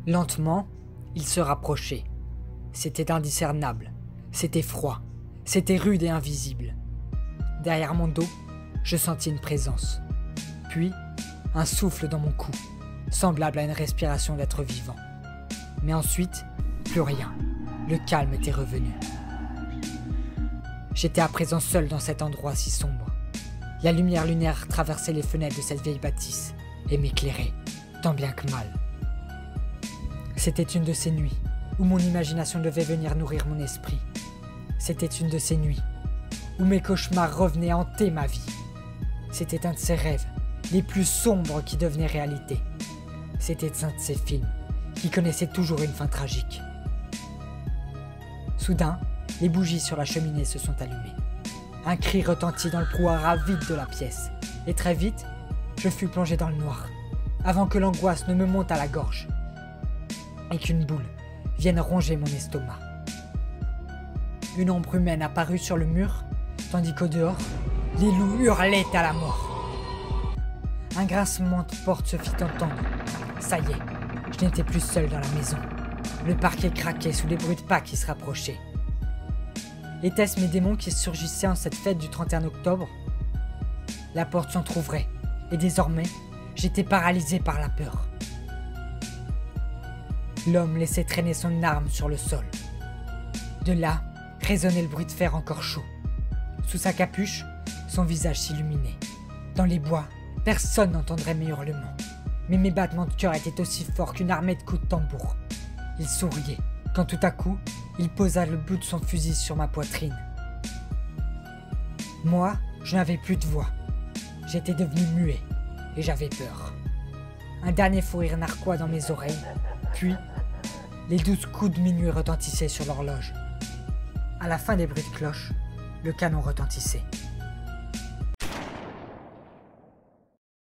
Lentement, il se rapprochait. C'était indiscernable, c'était froid, c'était rude et invisible. Derrière mon dos, je sentis une présence. Puis, un souffle dans mon cou, semblable à une respiration d'être vivant. Mais ensuite, plus rien. Le calme était revenu. J'étais à présent seul dans cet endroit si sombre. La lumière lunaire traversait les fenêtres de cette vieille bâtisse et m'éclairait, tant bien que mal. C'était une de ces nuits où mon imagination devait venir nourrir mon esprit. C'était une de ces nuits où mes cauchemars revenaient hanter ma vie. C'était un de ces rêves les plus sombres qui devenaient réalité. C'était un de ces films qui connaissaient toujours une fin tragique. Soudain, les bougies sur la cheminée se sont allumées. Un cri retentit dans le brouhaha vide de la pièce, et très vite, je fus plongé dans le noir, avant que l'angoisse ne me monte à la gorge, et qu'une boule vienne ronger mon estomac. Une ombre humaine apparut sur le mur, tandis qu'au dehors, les loups hurlaient à la mort. Un grincement de porte se fit entendre. Ça y est, je n'étais plus seul dans la maison. Le parquet craquait sous les bruits de pas qui se rapprochaient. Étaient-ce mes démons qui surgissaient en cette fête du 31 octobre? La porte s'entrouvrait, et désormais, j'étais paralysé par la peur. L'homme laissait traîner son arme sur le sol. De là, résonnait le bruit de fer encore chaud. Sous sa capuche, son visage s'illuminait. Dans les bois, personne n'entendrait mes hurlements. Mais mes battements de cœur étaient aussi forts qu'une armée de coups de tambour. Il souriait, quand tout à coup, il posa le bout de son fusil sur ma poitrine. Moi, je n'avais plus de voix. J'étais devenu muet, et j'avais peur. Un dernier fou rire narquois dans mes oreilles, puis, les 12 coups de minuit retentissaient sur l'horloge. À la fin des bruits de cloche, le canon retentissait.